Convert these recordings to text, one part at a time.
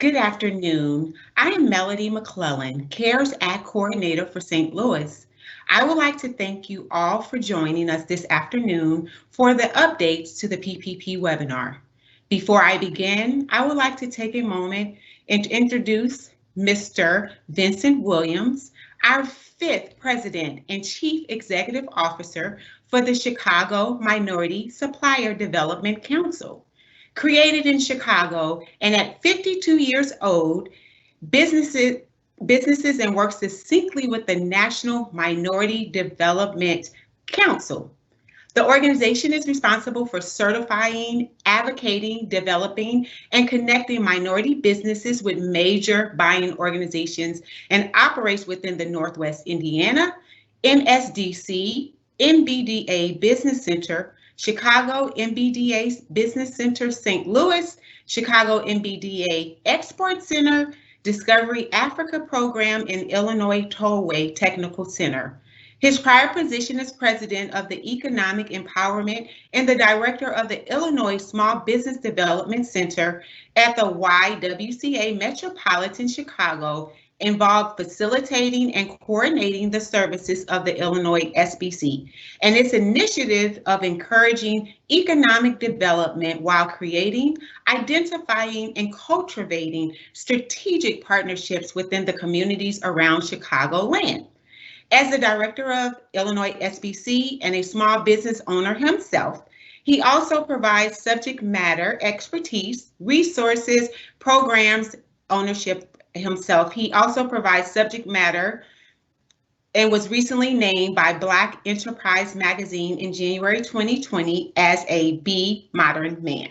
Good afternoon. I am Melody McClellan, CARES Act Coordinator for St. Louis. I would like to thank you all for joining us this afternoon for the updates to the PPP webinar. Before I begin, I would like to take a moment and introduce Mr. Vincent Williams, our fifth President and Chief Executive Officer for the Chicago Minority Supplier Development Council. Created in Chicago and at 52 years old, businesses, businesses and works succinctly with the National Minority Development Council. The organization is responsible for certifying, advocating, developing, and connecting minority businesses with major buying organizations and operates within the Northwest Indiana, MSDC, MBDA Business Center, Chicago MBDA Business Center St. Louis, Chicago MBDA Export Center, Discovery Africa Program, and Illinois Tollway Technical Center. His prior position as president of the Economic Empowerment and the director of the Illinois Small Business Development Center at the YWCA Metropolitan Chicago involved facilitating and coordinating the services of the Illinois SBC and its initiative of encouraging economic development while creating, identifying, and cultivating strategic partnerships within the communities around Chicagoland. As the director of Illinois SBC and a small business owner himself, he also provides subject matter expertise, resources, programs, ownership himself. He also provides subject matter and was recently named by Black Enterprise Magazine in January 2020 as a B Modern Man.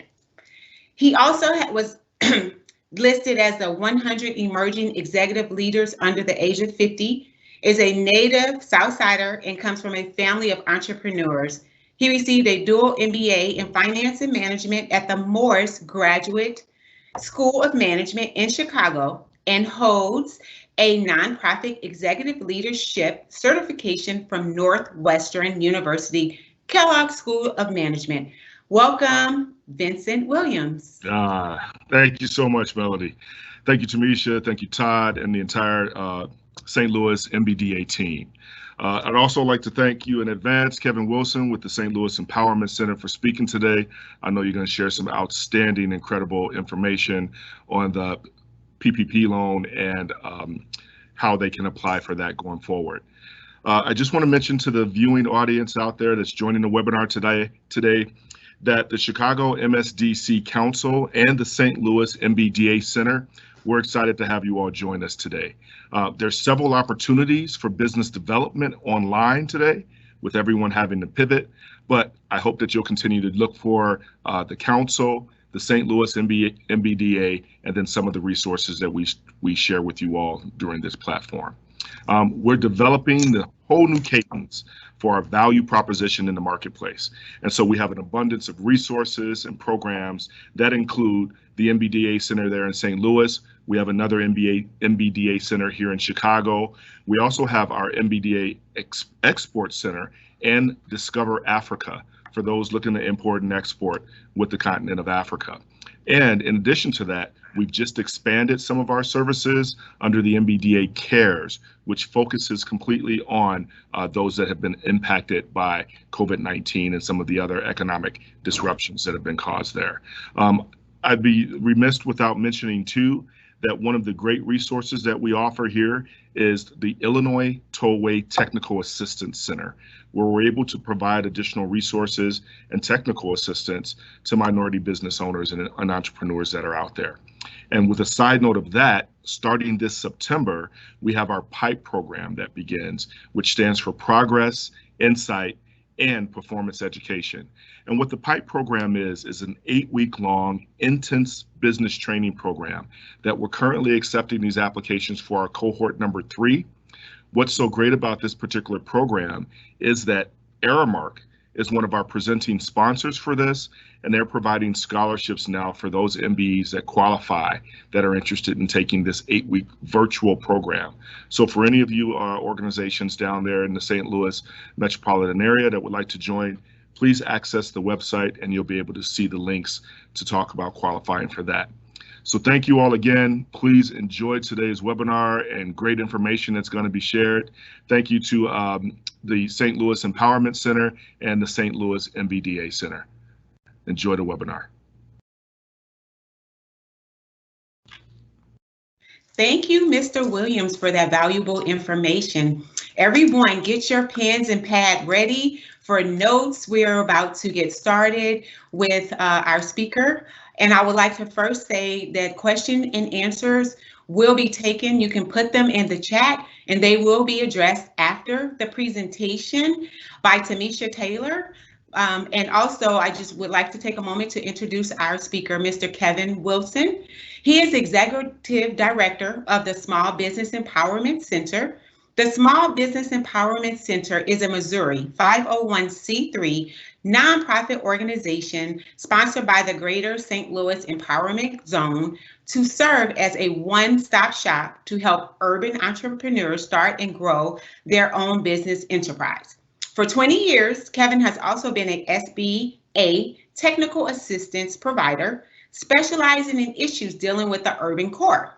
He also was listed as the 100 emerging executive leaders under the age of 50, is a native Southsider, and comes from a family of entrepreneurs. He received a dual MBA in Finance and Management at the Morris Graduate School of Management in Chicago and holds a nonprofit executive leadership certification from Northwestern University Kellogg School of Management. Welcome, Vincent Williams. Thank you so much, Melody. Thank you, Tamisha. Thank you, Todd, and the entire St. Louis MBDA team. I'd also like to thank you in advance, Kevin Wilson with the St. Louis Empowerment Center, for speaking today. I know you're going to share some outstanding, incredible information on the PPP loan and how they can apply for that going forward. I just want to mention to the viewing audience out there that's joining the webinar today that the Chicago MSDC Council and the St. Louis MBDA Center, we're excited to have you all join us today. There's several opportunities for business development online today, with everyone having to pivot, but I hope that you'll continue to look for the council, the St. Louis MBDA, and then some of the resources that we share with you all during this platform. We're developing the whole new cadence for our value proposition in the marketplace. And so we have an abundance of resources and programs that include the MBDA Center there in St. Louis. We have another MBDA Center here in Chicago. We also have our MBDA Export Center and Discover Africa for those looking to import and export with the continent of Africa. And in addition to that, we've just expanded some of our services under the MBDA CARES, which focuses completely on those that have been impacted by COVID-19 and some of the other economic disruptions that have been caused there. I'd be remiss without mentioning too that one of the great resources that we offer here is the Illinois Tollway Technical Assistance Center, where we're able to provide additional resources and technical assistance to minority business owners and entrepreneurs that are out there. And with a side note of that, starting this September, we have our PIPE program that begins, which stands for Progress, Insight, and Performance Education. And what the PIPE program is an 8-week-long intense business training program that we're currently accepting these applications for our cohort number 3. What's so great about this particular program is that Aramark is one of our presenting sponsors for this, and they're providing scholarships now for those MBEs that qualify that are interested in taking this 8-week virtual program. So for any of you organizations down there in the St. Louis metropolitan area that would like to join, please access the website and you'll be able to see the links to talk about qualifying for that. So thank you all again. Please enjoy today's webinar and great information that's going to be shared. Thank you to the St. Louis Empowerment Center and the St. Louis MBDA Center. Enjoy the webinar. Thank you, Mr. Williams, for that valuable information. Everyone, get your pens and pad ready for notes. We're about to get started with our speaker. And I would like to first say that question and answers will be taken. You can put them in the chat and they will be addressed after the presentation by Tamisha Taylor. And also, I just would like to take a moment to introduce our speaker, Mr. Kevin Wilson. He is Executive Director of the Small Business Empowerment Center. The Small Business Empowerment Center is a Missouri 501c3 nonprofit organization sponsored by the Greater St. Louis Empowerment Zone to serve as a one-stop shop to help urban entrepreneurs start and grow their own business enterprise. For 20 years, Kevin has also been an SBA technical assistance provider, specializing in issues dealing with the urban core.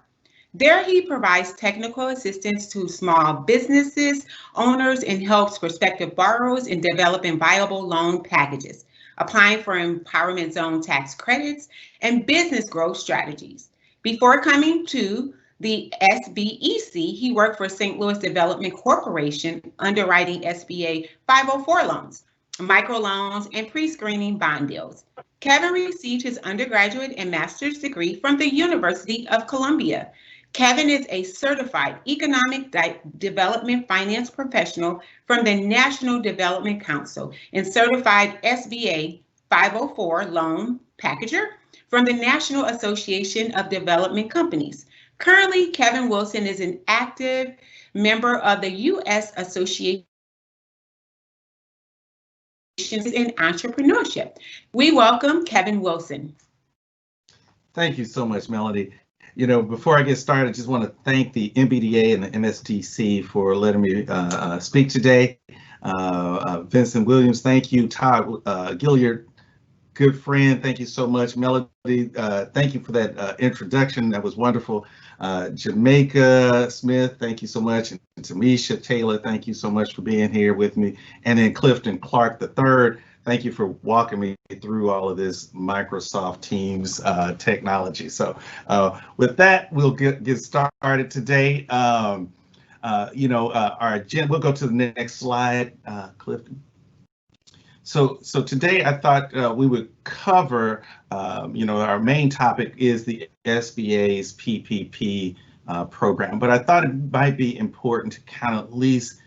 There he provides technical assistance to small businesses, owners, and helps prospective borrowers in developing viable loan packages, applying for Empowerment Zone tax credits, and business growth strategies. Before coming to the SBEC, he worked for St. Louis Development Corporation, underwriting SBA 504 loans, microloans, and pre-screening bond deals. Kevin received his undergraduate and master's degree from the University of Columbia. Kevin is a certified economic development finance professional from the National Development Council and certified SBA 504 loan packager from the National Association of Development Companies. Currently, Kevin Wilson is an active member of the U.S. Association in Entrepreneurship. We welcome Kevin Wilson. Thank you so much, Melody. You know, before I get started, I just want to thank the MBDA and the MSTC for letting me speak today. Vincent Williams, thank you. Todd Gilliard, good friend, thank you so much. Melody, thank you for that introduction. That was wonderful. Jamaica Smith, thank you so much. And Tamisha Taylor, thank you so much for being here with me. And then Clifton Clark III, thank you for walking me through all of this Microsoft Teams technology. So with that, we'll get started today. Our agenda, we'll go to the next slide, Clifton. So today I thought we would cover, our main topic is the SBA's PPP program, but I thought it might be important to kind of at least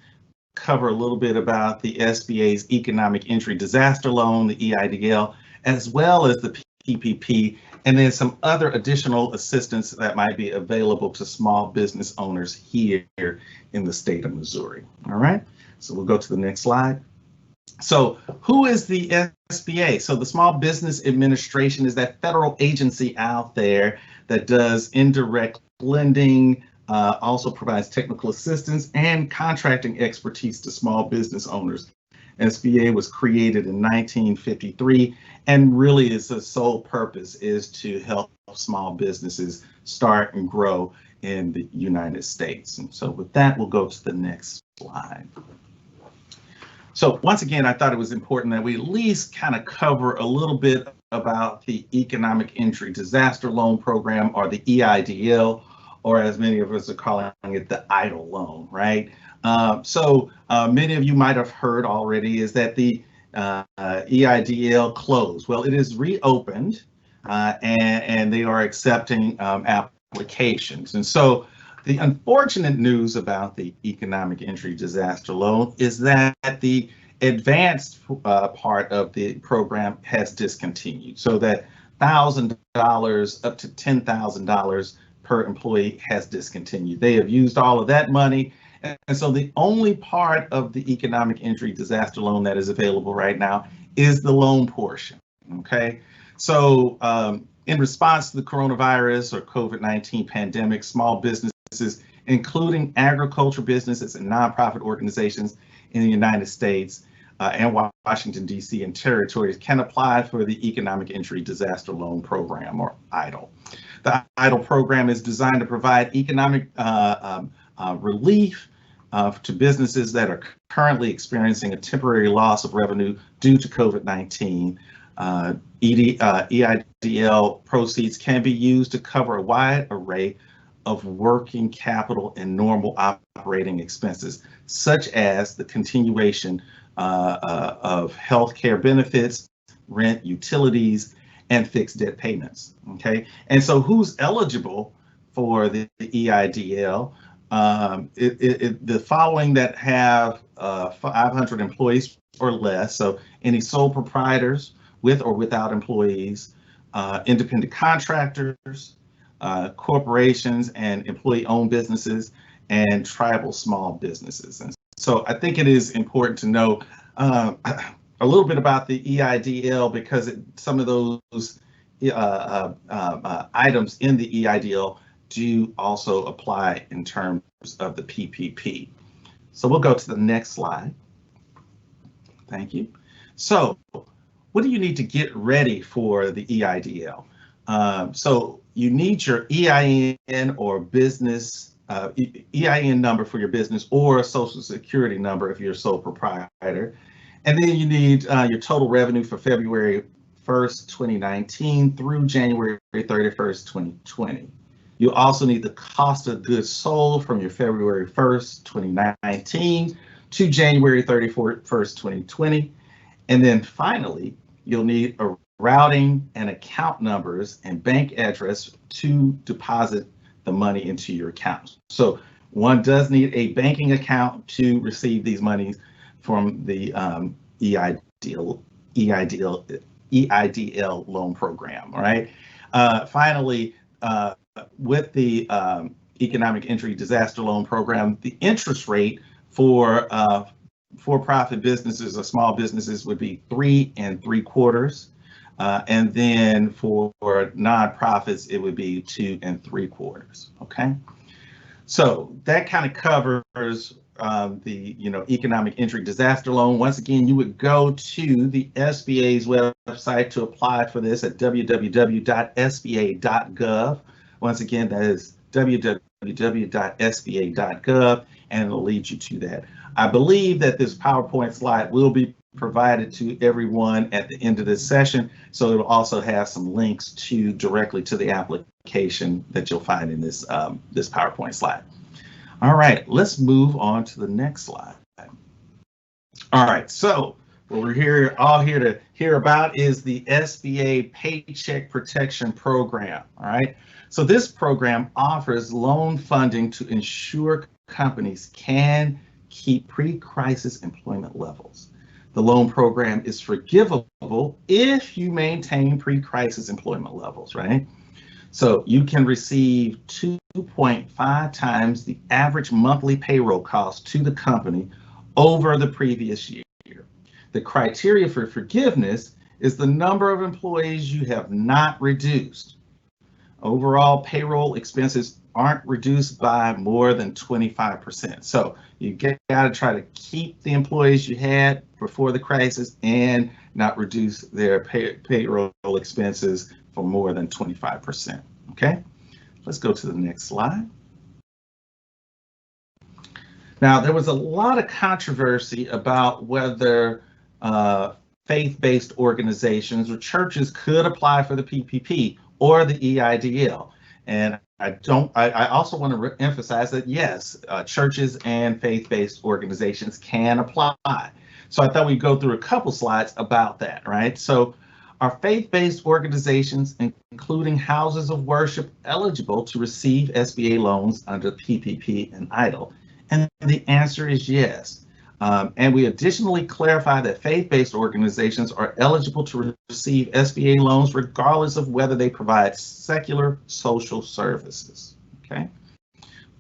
cover a little bit about the SBA's Economic Entry Disaster Loan, the EIDL, as well as the PPP, and then some other additional assistance that might be available to small business owners here in the state of Missouri. All right, so we'll go to the next slide. So who is the SBA? So the Small Business Administration is that federal agency out there that does indirect lending, also provides technical assistance and contracting expertise to small business owners. SBA was created in 1953 and really is the sole purpose is to help small businesses start and grow in the United States. And so with that, we'll go to the next slide. So once again, I thought it was important that we at least kind of cover a little bit about the Economic Entry Disaster Loan Program, or the EIDL, or as many of us are calling it, the EIDL loan, right? Many of you might have heard already is that the EIDL closed. Well, it is reopened and they are accepting applications. And so the unfortunate news about the Economic Entry Disaster Loan is that the advanced part of the program has discontinued. So that $1,000 up to $10,000 per employee has discontinued. They have used all of that money. And so the only part of the Economic Entry Disaster Loan that is available right now is the loan portion, okay? So in response to the coronavirus or COVID-19 pandemic, small businesses, including agriculture businesses and nonprofit organizations in the United States and Washington, D.C. and territories can apply for the Economic Entry Disaster Loan Program, or EIDL. The The EIDL program is designed to provide economic relief to businesses that are currently experiencing a temporary loss of revenue due to COVID-19. EIDL proceeds can be used to cover a wide array of working capital and normal operating expenses, such as the continuation of healthcare benefits, rent, utilities, and fixed debt payments. Okay, and so who's eligible for the EIDL? The following that have 500 employees or less, so any sole proprietors with or without employees, independent contractors, corporations and employee-owned businesses, and tribal small businesses. And so I think it is important to know a little bit about the EIDL, because some of those items in the EIDL do also apply in terms of the PPP. So we'll go to the next slide. Thank you. So what do you need to get ready for the EIDL? So you need your EIN or business, EIN number for your business, or a social security number if you're a sole proprietor. And then you need your total revenue for February 1st, 2019 through January 31st, 2020. You also need the cost of goods sold from your February 1st, 2019 to January 31st, 2020. And then finally, you'll need a routing and account numbers and bank address to deposit the money into your account. So one does need a banking account to receive these monies from the EIDL loan program, all right? Finally, with the Economic Injury Disaster Loan Program, the interest rate for for-profit businesses or small businesses would be 3 3/4. And then for nonprofits, it would be 2 3/4. Okay, so that kind of covers the economic injury disaster loan. Once again, you would go to the SBA's website to apply for this at www.sba.gov. Once again, that is www.sba.gov, and it'll lead you to that. I believe that this PowerPoint slide will be provided to everyone at the end of this session, so it'll also have some links directly to the application that you'll find in this this PowerPoint slide. All right, let's move on to the next slide. All right, so what we're all here to hear about is the SBA Paycheck Protection Program. All right, so this program offers loan funding to ensure companies can keep pre-crisis employment levels. The loan program is forgivable if you maintain pre-crisis employment levels, right? So you can receive 2.5 times the average monthly payroll cost to the company over the previous year. The criteria for forgiveness is the number of employees you have not reduced. Overall payroll expenses aren't reduced by more than 25%. So you got to try to keep the employees you had before the crisis and not reduce their payroll expenses for more than 25%. Okay, let's go to the next slide. Now, there was a lot of controversy about whether faith-based organizations or churches could apply for the PPP or the EIDL. And I also want to emphasize that yes, churches and faith-based organizations can apply. So I thought we'd go through a couple slides about that, right? So are faith-based organizations, including houses of worship, eligible to receive SBA loans under PPP and EIDL? And the answer is yes. And we additionally clarify that faith-based organizations are eligible to receive SBA loans regardless of whether they provide secular social services. Okay,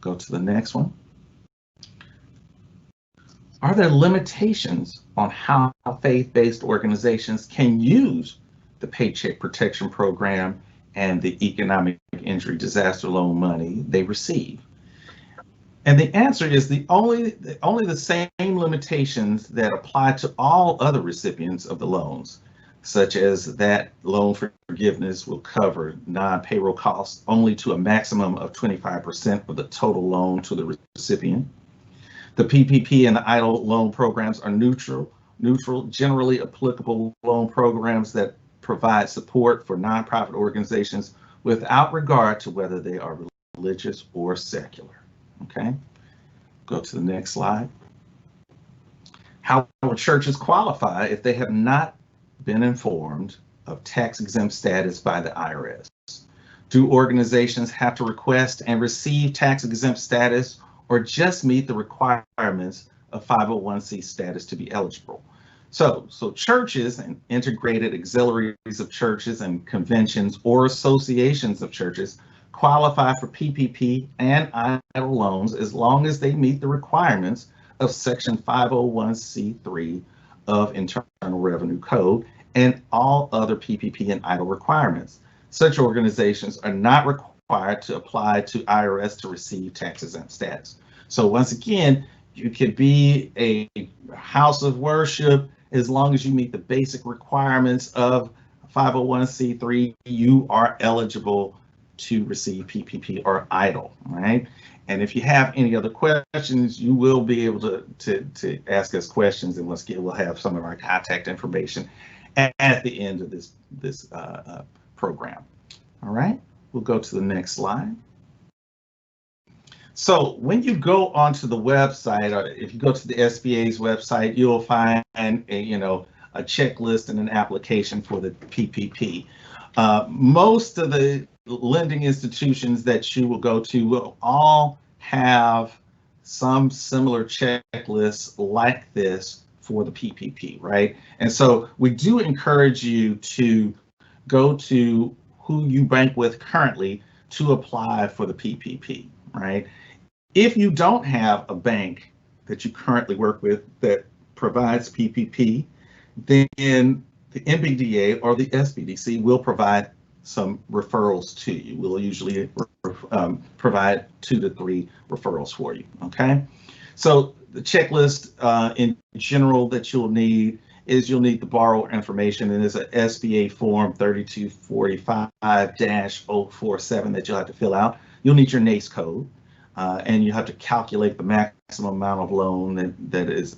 go to the next one. Are there limitations on how faith-based organizations can use the Paycheck Protection Program and the Economic Injury Disaster Loan money they receive? And the answer is only the same limitations that apply to all other recipients of the loans. such as that loan forgiveness will cover non-payroll costs only to a maximum of 25% of the total loan to the recipient. The PPP and the EIDL loan programs are neutral, generally applicable loan programs that provide support for nonprofit organizations without regard to whether they are religious or secular. Okay, go to the next slide. How will churches qualify if they have not been informed of tax-exempt status by the IRS? Do organizations have to request and receive tax-exempt status, or just meet the requirements of 501c status to be eligible? So churches and integrated auxiliaries of churches and conventions or associations of churches qualify for PPP and EIDL loans as long as they meet the requirements of Section 501c3 of Internal Revenue Code and all other PPP and EIDL requirements. Such organizations are not required to apply to IRS to receive tax-exempt status. So once again, you could be a house of worship as long as you meet the basic requirements of 501c3, you are eligible to receive PPP or EIDL, right? And if you have any other questions, you will be able to ask us questions, and once again, we'll have some of our contact information at the end of this program. All right, we'll go to the next slide. So when you go onto the website, or if you go to the SBA's website, you'll find a checklist and an application for the PPP. Most of the lending institutions that you will go to will all have some similar checklists like this for the PPP, right? And so we do encourage you to go to who you bank with currently to apply for the PPP, right? If you don't have a bank that you currently work with that provides PPP, then the MBDA or the SBDC will provide some referrals to you. We'll usually provide 2 to 3 referrals for you, okay? So the checklist in general that you'll need is you'll need the borrower information, and it's an SBA form 3245-047 that you'll have to fill out. You'll need your NAICS code, and you have to calculate the maximum amount of loan that is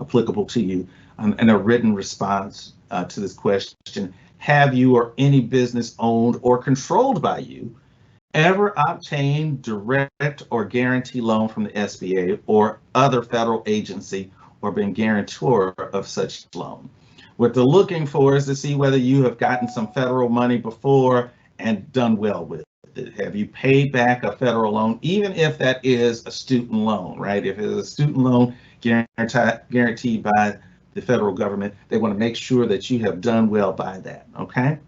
applicable to you, and a written response to this question. Have you or any business owned or controlled by you ever obtained direct or guarantee loan from the SBA or other federal agency or been guarantor of such loan? What they're looking for is to see whether you have gotten some federal money before and done well with it. Have you paid back a federal loan, even if that is a student loan, right? If it's a student loan guaranteed by the federal government, they want to make sure that you have done well by that, okay?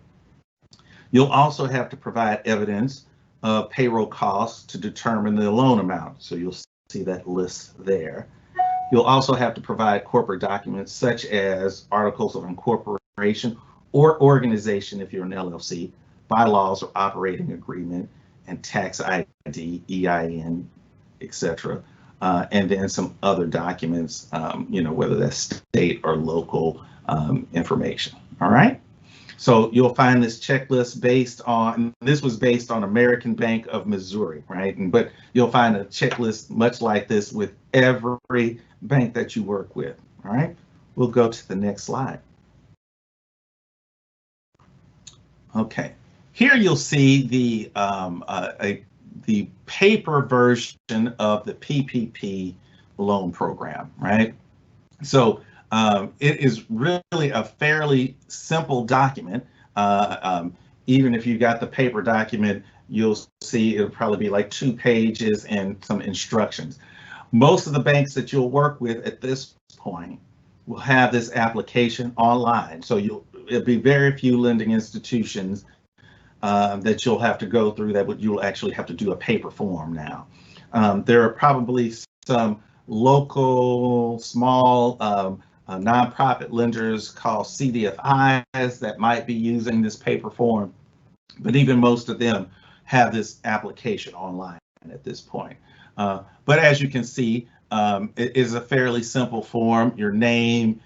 You'll also have to provide evidence of payroll costs to determine the loan amount. So you'll see that list there. You'll also have to provide corporate documents such as articles of incorporation or organization if you're an LLC, bylaws or operating agreement, and tax ID, EIN, etc. And then some other documents, whether that's state or local information. All right. So you'll find this checklist this was based on American Bank of Missouri, right? But you'll find a checklist much like this with every bank that you work with. All right. We'll go to the next slide. Okay. Here you'll see the paper version of the PPP loan program, right? So it is really a fairly simple document. Even if you got the paper document, you'll see it'll probably be like 2 pages and some instructions. Most of the banks that you'll work with at this point will have this application online. So it'll be very few lending institutions that you'll have to go through you'll actually have to do a paper form now. There are probably some local small nonprofit lenders called CDFIs that might be using this paper form, but even most of them have this application online at this point. But as you can see, it is a fairly simple form. Your name,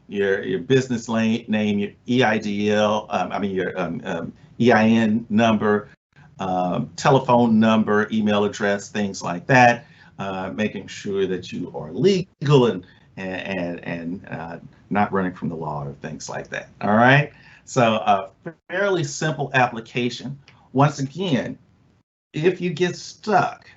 your business name, your EIDL, your EIN number, telephone number, email address, things like that, making sure that you are legal and not running from the law or things like that. All right. So a fairly simple application. Once again, if you get stuck,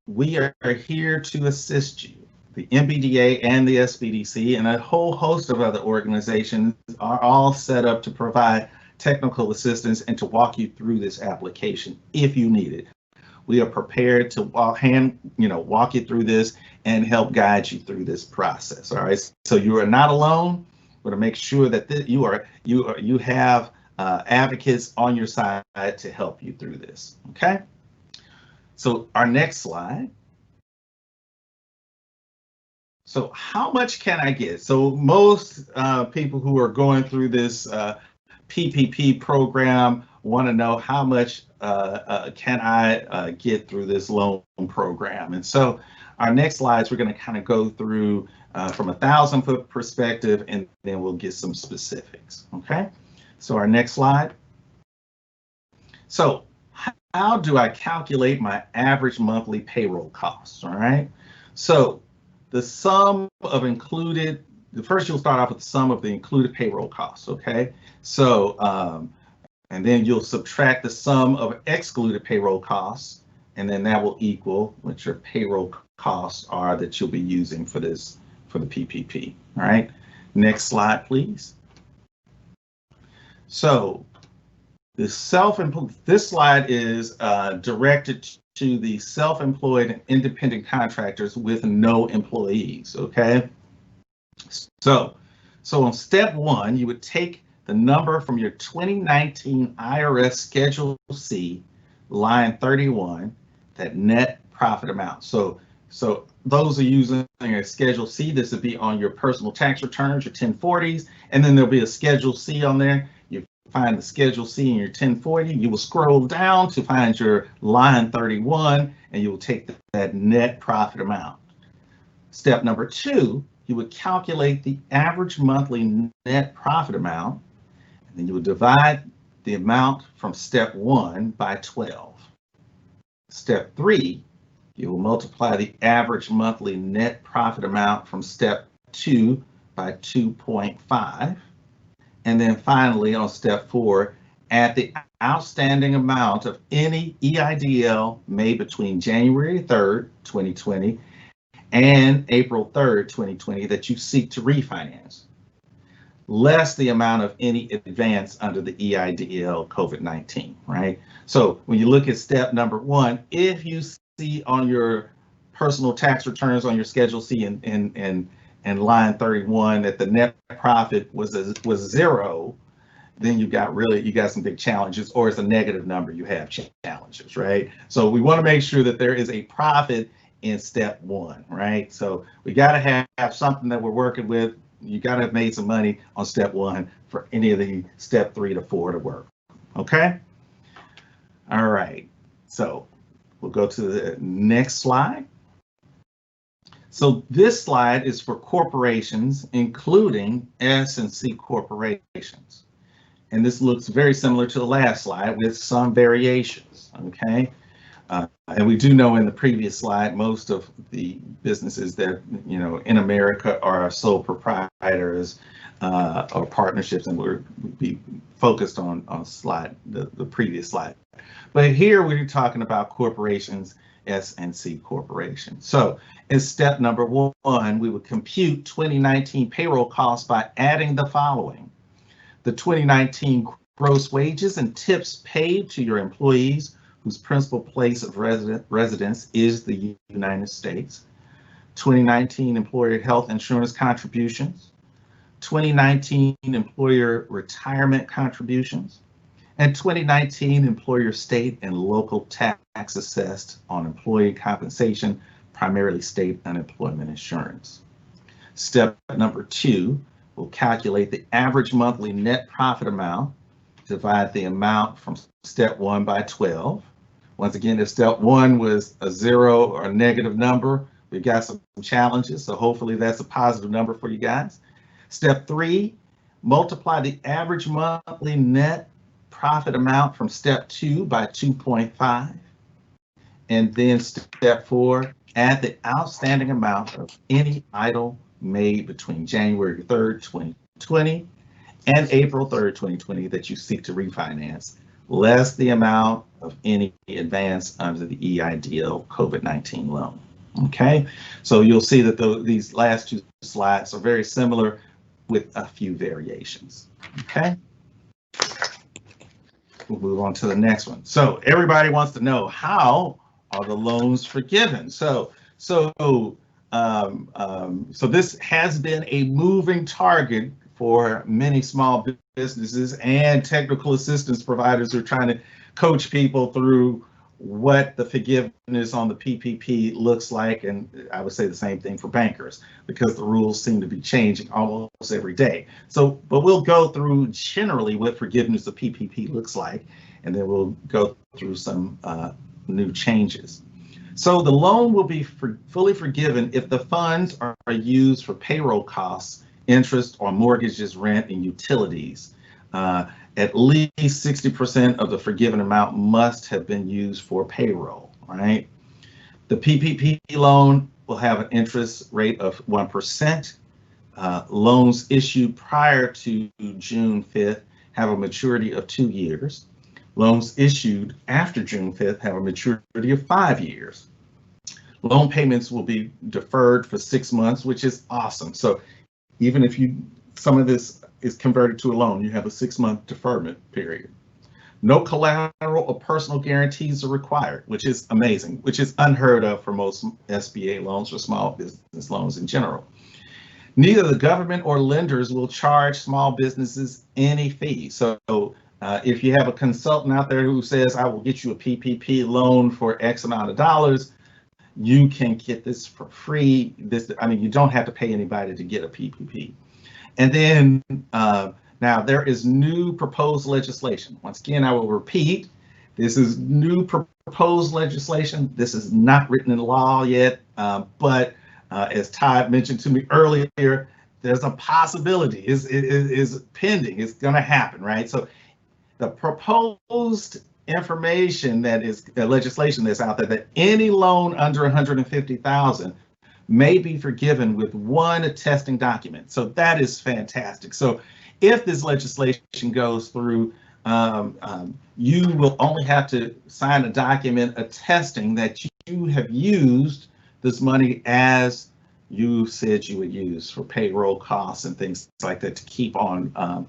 we are here to assist you. The MBDA and the SBDC and a whole host of other organizations are all set up to provide technical assistance and to walk you through this application if you need it. We are prepared to walk you through this and help guide you through this process. All right. So you are not alone. We're to make sure that you have advocates on your side to help you through this. Okay. So our next slide. So how much can I get? So most people who are going through this PPP program want to know how much can I get through this loan program. And so our next slides, we're going to kind of go through from a 1,000-foot perspective, and then we'll get some specifics. Okay. So our next slide. So how do I calculate my average monthly payroll costs? All right. So the sum of included, first you'll start off with the sum of the included payroll costs, okay? So, and then you'll subtract the sum of excluded payroll costs, and then that will equal what your payroll costs are that you'll be using for this, for the PPP, all right? Next slide, please. So, this slide is directed to the self-employed and independent contractors with no employees, okay? So on step 1, you would take the number from your 2019 IRS Schedule C, line 31, that net profit amount. So those are using a Schedule C, this would be on your personal tax returns, your 1040s, and then there'll be a Schedule C on there. You find the Schedule C in your 1040, you will scroll down to find your line 31, and you will take that net profit amount. Step number 2, you would calculate the average monthly net profit amount, and then you would divide the amount from step 1 by 12. Step 3, you will multiply the average monthly net profit amount from step 2 by 2.5. And then finally, on step 4, add the outstanding amount of any EIDL made between January 3rd, 2020 and April 3rd, 2020 that you seek to refinance, less the amount of any advance under the EIDL COVID-19, right? So when you look at step number 1, if you see on your personal tax returns on your Schedule C and line 31 that the net profit was 0, then you got some big challenges, or it's a negative number, you have challenges, right? So we want to make sure that there is a profit in step 1, right? So we got to have something that we're working with. You got to have made some money on step 1 for any of the step 3 to 4 to work. Okay. All right. So we'll go to the next slide. So this slide is for corporations, including S&C corporations. And this looks very similar to the last slide with some variations, okay? And we do know in the previous slide, most of the businesses that, in America are sole proprietors or partnerships, and we'll be focused on the previous slide. But here we're talking about corporations, S&C corporations. So in step number 1, we would compute 2019 payroll costs by adding the following: the 2019 gross wages and tips paid to your employees whose principal place of residence is the United States, 2019 employer health insurance contributions, 2019 employer retirement contributions, and 2019 employer state and local tax assessed on employee compensation, primarily state unemployment insurance. Step number 2, we'll calculate the average monthly net profit amount, divide the amount from step 1 by 12. Once again, if step 1 was a 0 or a negative number, we've got some challenges, so hopefully that's a positive number for you guys. Step 3, multiply the average monthly net profit amount from step 2 by 2.5. And then step 4, add the outstanding amount of any idle made between January 3rd, 2020 and April 3rd, 2020 that you seek to refinance, less the amount of any advance under the EIDL COVID-19 loan. Okay, so you'll see that these last two slides are very similar with a few variations. Okay, we'll move on to the next one. So everybody wants to know, how are the loans forgiven? So this has been a moving target for many small businesses and technical assistance providers who are trying to coach people through what the forgiveness on the PPP looks like. And I would say the same thing for bankers, because the rules seem to be changing almost every day. So, but we'll go through generally what forgiveness of PPP looks like, and then we'll go through some new changes. So the loan will be fully forgiven if the funds are used for payroll costs, interest on mortgages, rent, and utilities. At least 60% of the forgiven amount must have been used for payroll, right? The PPP loan will have an interest rate of 1%. Loans issued prior to June 5th have a maturity of 2 years. Loans issued after June 5th have a maturity of 5 years. Loan payments will be deferred for 6 months, which is awesome. So even if some of this is converted to a loan, you have a 6-month deferment period. No collateral or personal guarantees are required, which is amazing, which is unheard of for most SBA loans or small business loans in general. Neither the government or lenders will charge small businesses any fee. So if you have a consultant out there who says, I will get you a PPP loan for X amount of dollars, you can get this for free. You don't have to pay anybody to get a PPP. And then now there is new proposed legislation. Once again, I will repeat, this is new proposed legislation. This is not written in law yet, but as Todd mentioned to me earlier, there's a possibility, is pending, it's gonna happen, right? So the proposed information that is legislation that's out there, that any loan under 150,000 may be forgiven with one attesting document. So that is fantastic. So if this legislation goes through, you will only have to sign a document attesting that you have used this money as you said you would use for payroll costs and things like that to keep on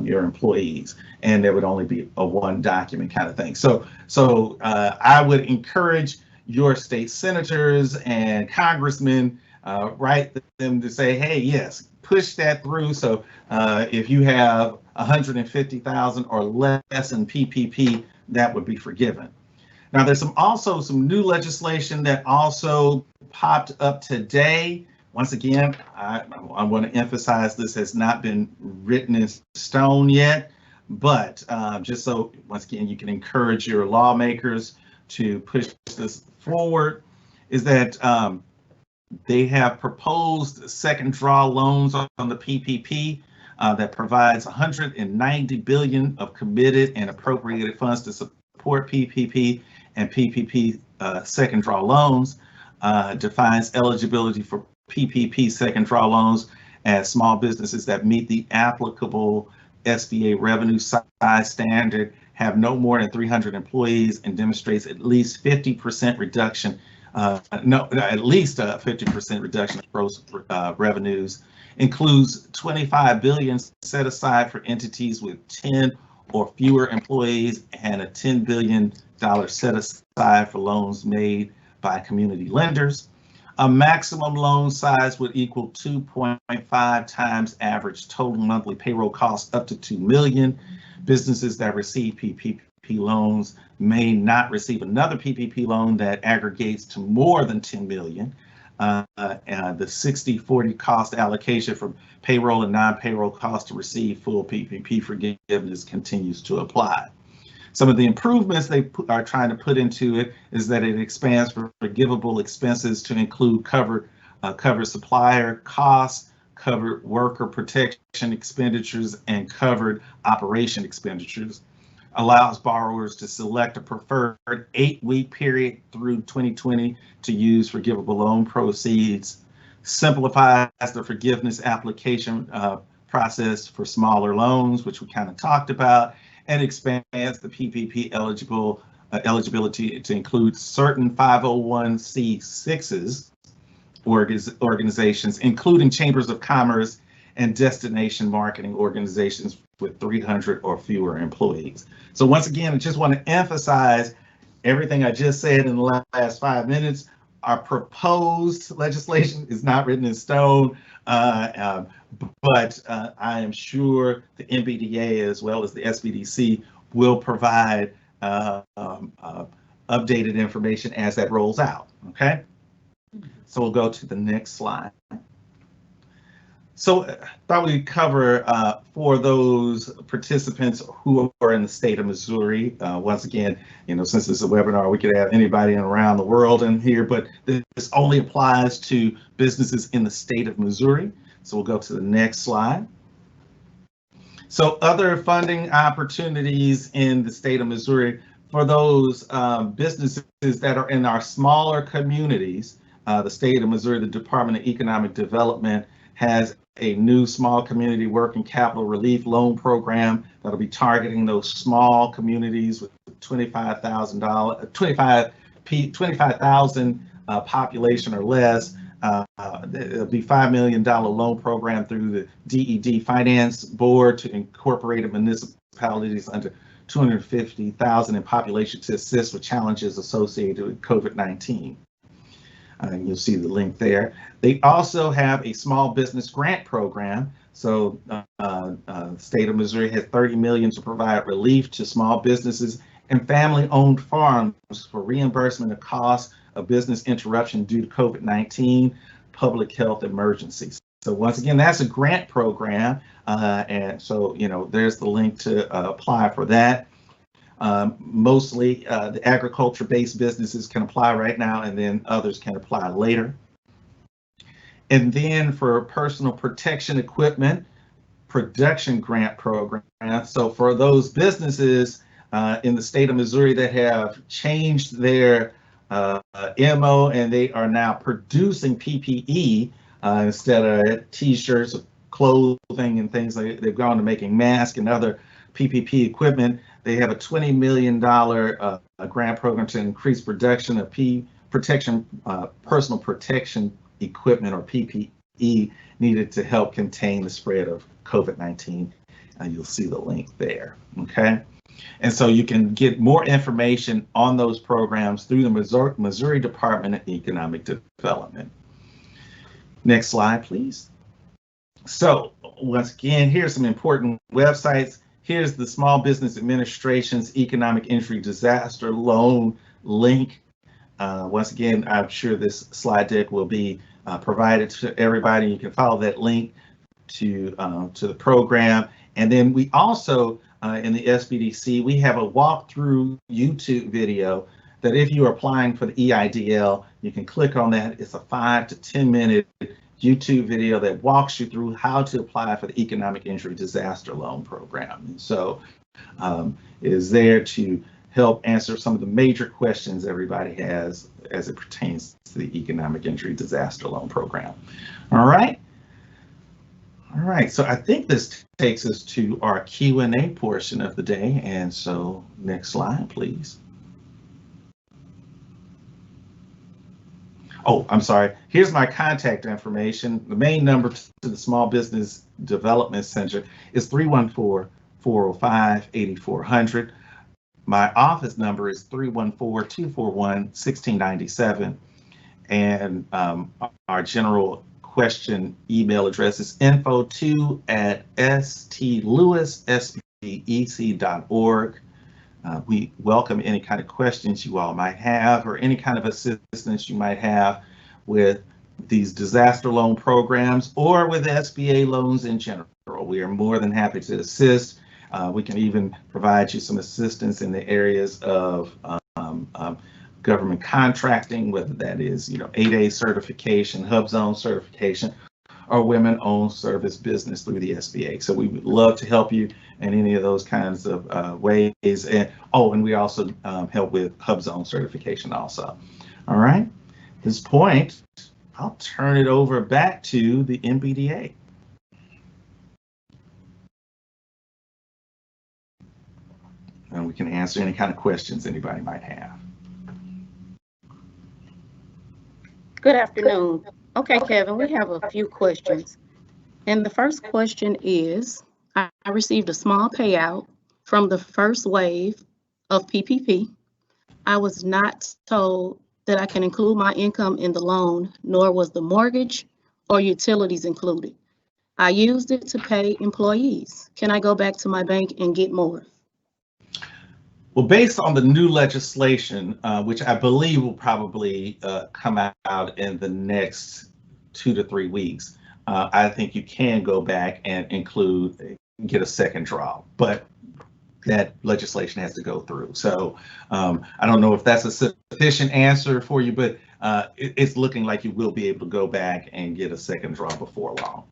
your employees, and there would only be a one document kind of thing. So I would encourage your state senators and congressmen, write them to say, hey, yes, push that through. So if you have 150,000 or less in PPP, that would be forgiven. Now, there's also some new legislation that also popped up today. Once again, I want to emphasize this has not been written in stone yet, but just so, once again, you can encourage your lawmakers to push this forward, is that they have proposed second draw loans on the PPP that provides 190 billion of committed and appropriated funds to support PPP and PPP second draw loans, defines eligibility for PPP second draw loans as small businesses that meet the applicable SBA revenue size standard, have no more than 300 employees, and demonstrates at least 50% reduction, at least a 50% reduction of gross revenues, includes 25 billion set aside for entities with 10 or fewer employees, and a $10 billion set aside for loans made by community lenders. A maximum loan size would equal 2.5 times average total monthly payroll costs up to $2 million. Businesses that receive PPP loans may not receive another PPP loan that aggregates to more than 10 million. The 60-40 cost allocation for payroll and non-payroll costs to receive full PPP forgiveness continues to apply. Some of the improvements they are trying to put into it is that it expands for forgivable expenses to include cover supplier costs, covered worker protection expenditures and covered operation expenditures, allows borrowers to select a preferred 8-week period through 2020 to use forgivable loan proceeds, simplifies the forgiveness application process for smaller loans, which we kind of talked about, and expands the PPP eligibility to include certain 501c6s organizations, including chambers of commerce and destination marketing organizations with 300 or fewer employees. So once again, I just want to emphasize everything I just said in the last 5 minutes. Our proposed legislation is not written in stone, but I am sure the NBDA as well as the SBDC will provide updated information as that rolls out, okay? So we'll go to the next slide. So I thought we'd cover for those participants who are in the state of Missouri. Once again, you know, since it's a webinar, we could have anybody around the world in here, but this only applies to businesses in the state of Missouri. So we'll go to the next slide. So other funding opportunities in the state of Missouri for those businesses that are in our smaller communities. The state of Missouri, the Department of Economic Development has a new small community working capital relief loan program that'll be targeting those small communities with $25,000 population or less. It'll be $5 million loan program through the DED Finance Board to incorporate municipalities under 250,000 in population to assist with challenges associated with COVID-19. You'll see the link there. They also have a small business grant program. So the state of Missouri has $30 million to provide relief to small businesses and family-owned farms for reimbursement of costs of business interruption due to COVID-19 public health emergencies. So once again, that's a grant program. And so, you know, there's the link to apply for that. Mostly the agriculture-based businesses can apply right now, and then others can apply later. And then for personal protection equipment, production grant program. So for those businesses in the state of Missouri that have changed their MO and they are now producing PPE instead of t-shirts, clothing, and things like that, they've gone to making masks and other PPP equipment. They have a $20 million grant program to increase production of personal protection equipment, or PPE, needed to help contain the spread of COVID-19. You'll see the link there, okay? And so you can get more information on those programs through the Missouri Department of Economic Development. Next slide, please. So once again, here's some important websites. Here's the Small Business Administration's Economic Injury Disaster Loan link. Once again, I'm sure this slide deck will be provided to everybody. You can follow that link to the program. And then we also, in the SBDC, we have a walkthrough YouTube video that if you are applying for the EIDL, you can click on that. It's a 5 to 10 minute YouTube video that walks you through how to apply for the Economic Injury Disaster Loan Program. And so it is there to help answer some of the major questions everybody has as it pertains to the Economic Injury Disaster Loan Program. All right. All right, so I think this takes us to our Q&A portion of the day. And so next slide, please. Oh, I'm sorry. Here's my contact information. The main number to the Small Business Development Center is 314-405-8400. My office number is 314-241-1697. And our general question email address is info2@stlewisSBEC.org. We welcome any kind of questions you all might have, or any kind of assistance you might have with these disaster loan programs or with SBA loans in general. We are more than happy to assist. We can even provide you some assistance in the areas of government contracting, whether that is, 8A certification, HubZone certification, or women-owned service business through the SBA. So we would love to help you in any of those kinds of ways. And and we also help with HubZone certification also. All right, at this point, I'll turn it over back to the MBDA. And we can answer any kind of questions anybody might have. Good afternoon. Okay, Kevin, we have a few questions. And the first question is, I received a small payout from the first wave of PPP. I was not told that I can include my income in the loan, nor was the mortgage or utilities included. I used it to pay employees. Can I go back to my bank and get more? Well, based on the new legislation, which I believe will probably come out in the next 2 to 3 weeks, I think you can go back and get a second draw, but that legislation has to go through. So I don't know if that's a sufficient answer for you, but it's looking like you will be able to go back and get a second draw before long.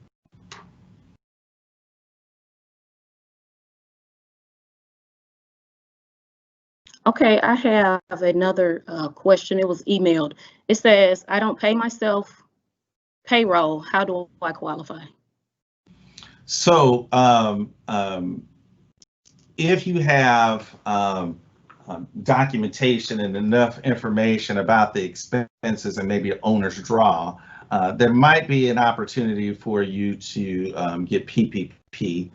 Okay, I have another question. It was emailed. It says, I don't pay myself payroll. How do I qualify? So if you have documentation and enough information about the expenses and maybe an owner's draw, there might be an opportunity for you to get PPP.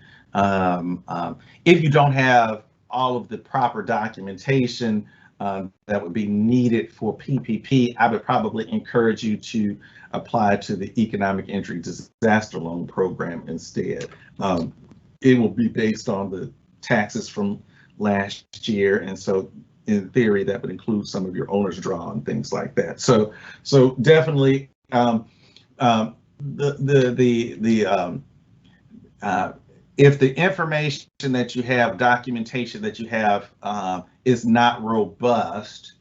If you don't have all of the proper documentation that would be needed for PPP, I would probably encourage you to apply to the Economic Injury Disaster Loan Program instead. It will be based on the taxes from last year, and so in theory that would include some of your owner's draw and things like that. So definitely if the information that you have, documentation that you have is not robust,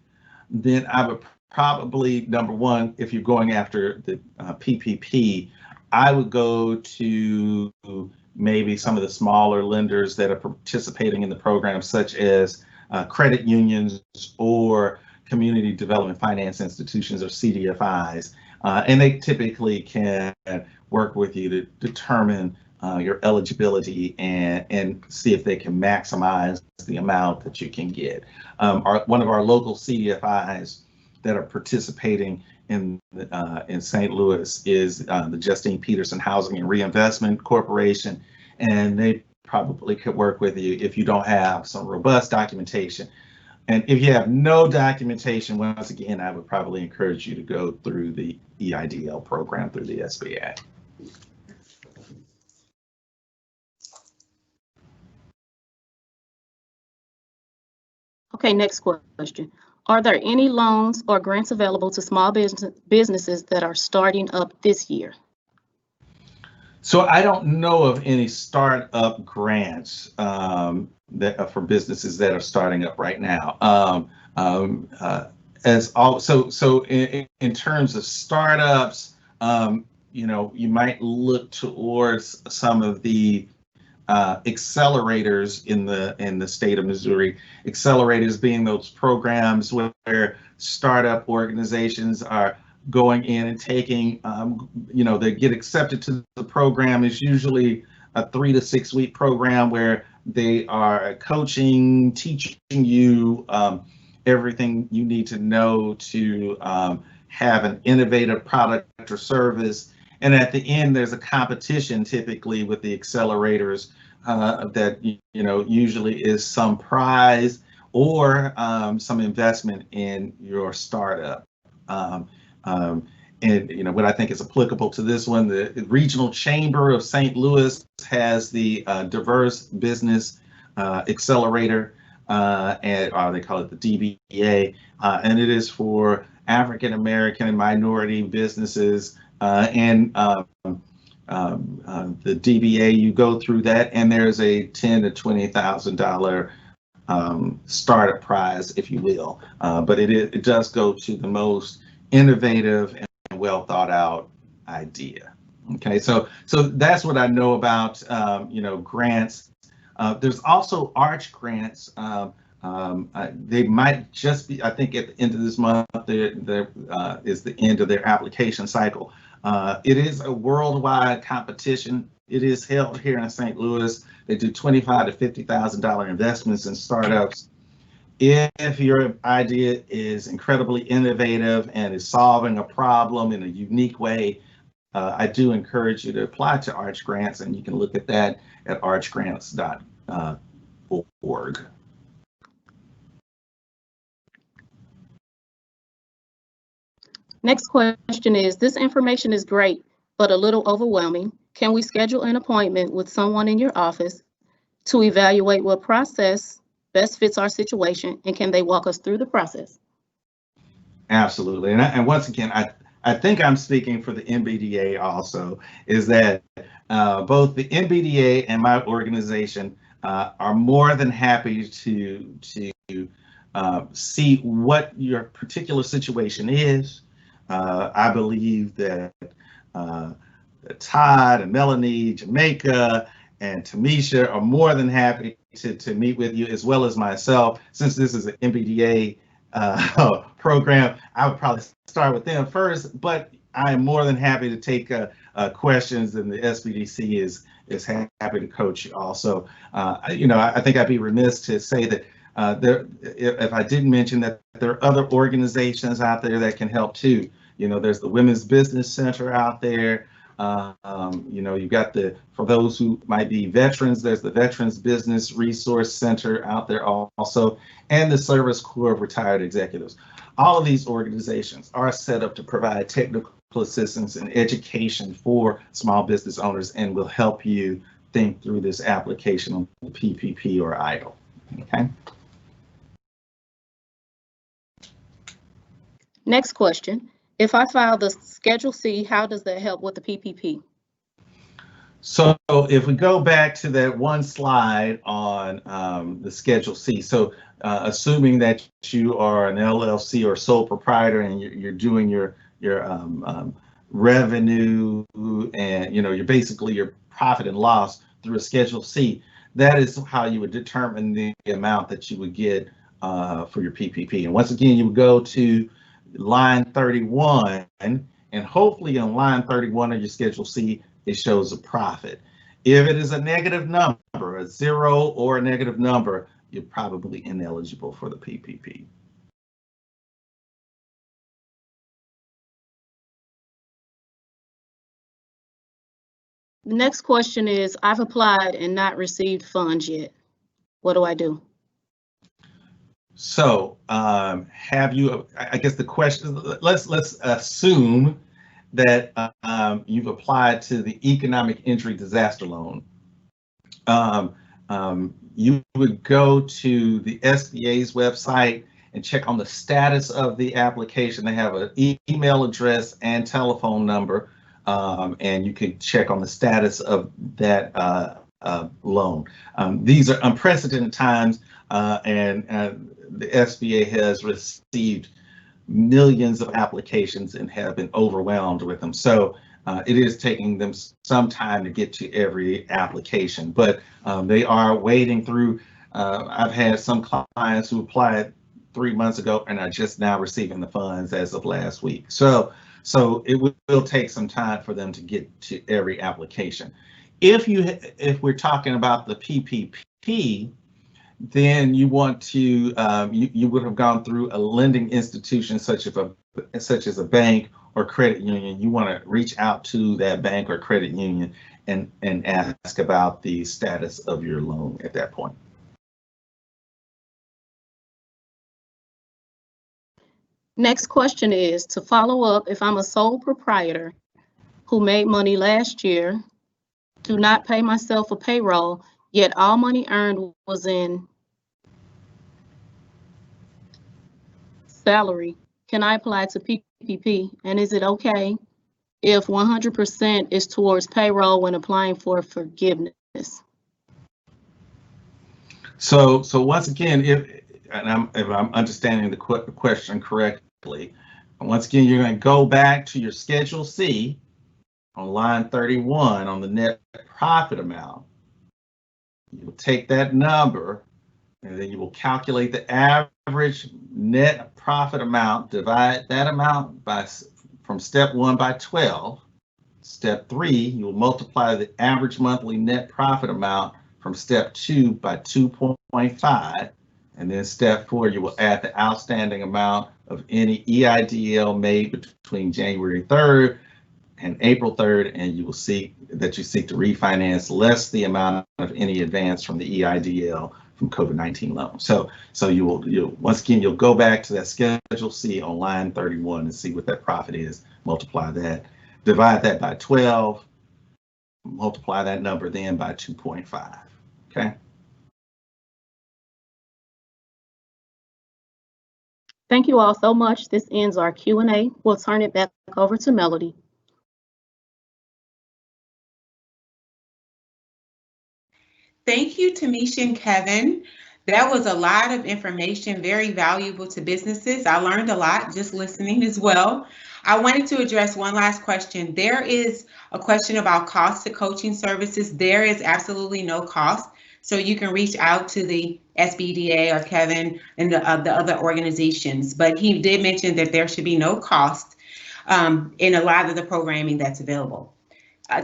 then I would probably, number one, if you're going after the PPP, I would go to maybe some of the smaller lenders that are participating in the program, such as credit unions or community development finance institutions, or CDFIs. And they typically can work with you to determine your eligibility and see if they can maximize the amount that you can get. One of our local CDFIs that are participating in St. Louis is the Justine Peterson Housing and Reinvestment Corporation, and they probably could work with you if you don't have some robust documentation. And if you have no documentation, once again, I would probably encourage you to go through the EIDL program through the SBA. Okay, next question. Are there any loans or grants available to small businesses that are starting up this year? So I don't know of any startup grants that for businesses that are starting up right now. In terms of startups, you might look towards some of the accelerators in the state of Missouri. Accelerators being those programs where startup organizations are going in and taking, they get accepted to the program. Is usually a 3 to 6 week program where they are coaching, teaching you everything you need to know to have an innovative product or service. And at the end, there's a competition typically with the accelerators that usually is some prize or some investment in your startup. And what I think is applicable to this one, the Regional Chamber of St. Louis has the Diverse Business Accelerator, and they call it the DBA, and it is for African American and minority businesses. And the DBA, you go through that, and there's a $10,000 to $20,000 startup prize, if you will. But it does go to the most innovative and well thought out idea. Okay, so that's what I know about grants. There's also Arch grants. They might just be, I think at the end of this month, there is the end of their application cycle. It is a worldwide competition. It is held here in St. Louis. They do $25,000 to $50,000 investments in startups. If your idea is incredibly innovative and is solving a problem in a unique way, I do encourage you to apply to Arch Grants, and you can look at that at archgrants.org. Next question is, this information is great, but a little overwhelming. Can we schedule an appointment with someone in your office to evaluate what process best fits our situation, and can they walk us through the process? Absolutely. And once again, I think I'm speaking for the MBDA also, is that both the MBDA and my organization are more than happy to see what your particular situation is. I believe that Todd and Melanie, Jamaica, and Tamisha are more than happy to meet with you, as well as myself. Since this is an MBDA program, I would probably start with them first, but I am more than happy to take questions, and the SBDC is happy to coach you also. I think I'd be remiss to say that if I didn't mention that there are other organizations out there that can help too. There's the Women's Business Center out there. You've got for those who might be veterans, there's the Veterans Business Resource Center out there also, and the Service Corps of Retired Executives. All of these organizations are set up to provide technical assistance and education for small business owners, and will help you think through this application on PPP or EIDL. Okay. Next question. If I file the Schedule C, how does that help with the PPP? So if we go back to that one slide on the Schedule C, so assuming that you are an LLC or sole proprietor and you're doing your revenue and you're basically your profit and loss through a Schedule C, that is how you would determine the amount that you would get for your PPP. And once again, you would go to line 31, and hopefully on line 31 of your Schedule C, it shows a profit. If it is a negative number, a zero or a negative number, you're probably ineligible for the PPP. The next question is, I've applied and not received funds yet. What do I do? So have you, I guess the question, let's assume that you've applied to the Economic Injury Disaster Loan. You would go to the SBA's website and check on the status of the application. They have an email address and telephone number, and you can check on the status of that loan. These are unprecedented times, and the SBA has received millions of applications and have been overwhelmed with them. So it is taking them some time to get to every application, but they are wading through. I've had some clients who applied 3 months ago and are just now receiving the funds as of last week. So it will take some time for them to get to every application. If we're talking about the PPP, then you want to you would have gone through a lending institution such as a bank or credit union. You want to reach out to that bank or credit union and ask about the status of your loan at that point. Next question is, to follow up, if I'm a sole proprietor who made money last year, do not pay myself a payroll, yet all money earned was in salary, can I apply to PPP? And is it okay if 100% is towards payroll when applying for forgiveness? So once again, if I'm understanding the question correctly, once again, you're going to go back to your Schedule C, on line 31 on the net profit amount, you will take that number and then you will calculate the average net profit amount, divide that amount from step 1 by 12. Step 3, you will multiply the average monthly net profit amount from step 2 by 2.5. And then step 4, you will add the outstanding amount of any EIDL made between January 3rd and April 3rd, and you will seek to refinance less the amount of any advance from the EIDL from COVID-19 loan. So you'll once again, you'll go back to that Schedule C on line 31 and see what that profit is, multiply that, divide that by 12, multiply that number then by 2.5, okay? Thank you all so much. This ends our Q&A. We'll turn it back over to Melody. Thank you, Tamisha and Kevin. That was a lot of information, very valuable to businesses. I learned a lot just listening as well. I wanted to address one last question. There is a question about cost to coaching services. There is absolutely no cost. So you can reach out to the SBDA or Kevin and the other organizations. But he did mention that there should be no cost in a lot of the programming that's available.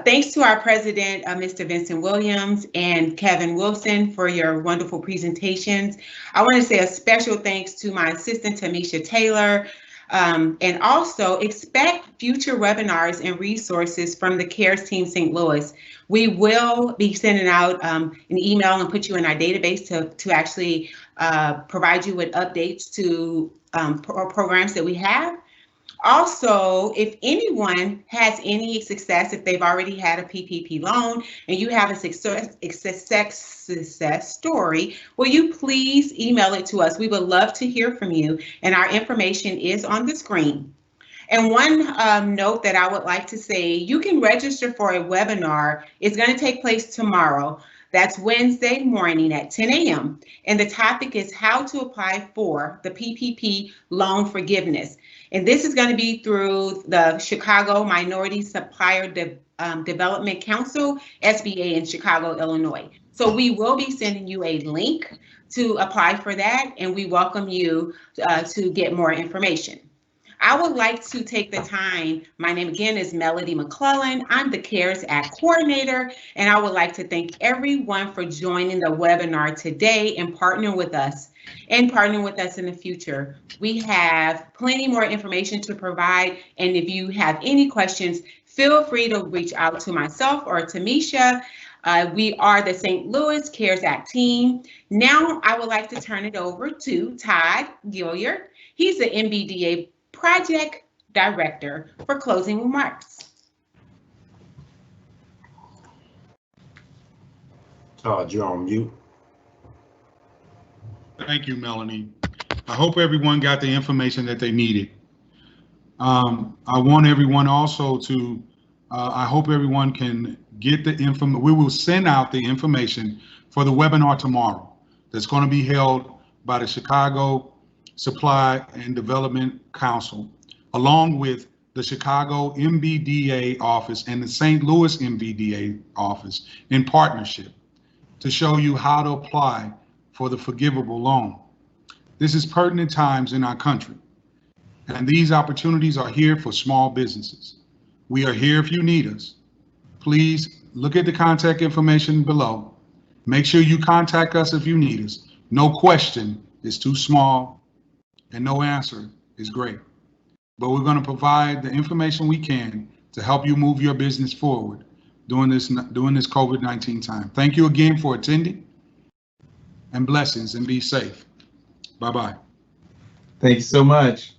Thanks to our president, Mr. Vincent Williams and Kevin Wilson for your wonderful presentations. I want to say a special thanks to my assistant, Tamisha Taylor, and also expect future webinars and resources from the CARES team St. Louis. We will be sending out an email and put you in our database to actually provide you with updates to programs that we have. Also, if anyone has any success, if they've already had a PPP loan and you have a success story, will you please email it to us? We would love to hear from you, and our information is on the screen. And one note that I would like to say, you can register for a webinar. It's going to take place tomorrow. That's Wednesday morning at 10 a.m. And the topic is how to apply for the PPP loan forgiveness. And this is going to be through the Chicago Minority Supplier Development Council, SBA in Chicago, Illinois. So we will be sending you a link to apply for that, and we welcome you to get more information. I would like to take the time, my name again is Melody McClellan. I'm the CARES Act coordinator, and I would like to thank everyone for joining the webinar today and partnering with us in the future. We have plenty more information to provide, and if you have any questions, feel free to reach out to myself or Tamisha. We are the St. Louis CARES Act team. Now I would like to turn it over to Todd Gilliard. He's the MBDA Project Director for closing remarks. Todd, you're on mute. Thank you, Melanie. I hope everyone got the information that they needed. I want everyone also to, I hope everyone can get the info. We will send out the information for the webinar tomorrow that's going to be held by the Chicago Supply and Development Council, along with the Chicago MBDA office and the St. Louis MBDA office in partnership to show you how to apply for the forgivable loan. This is pertinent times in our country, and these opportunities are here for small businesses. We are here if you need us. Please look at the contact information below. Make sure you contact us if you need us. No question is too small, and no answer is great. But we're going to provide the information we can to help you move your business forward during this COVID-19 time. Thank you again for attending, and blessings, and be safe. Bye-bye. Thank you so much.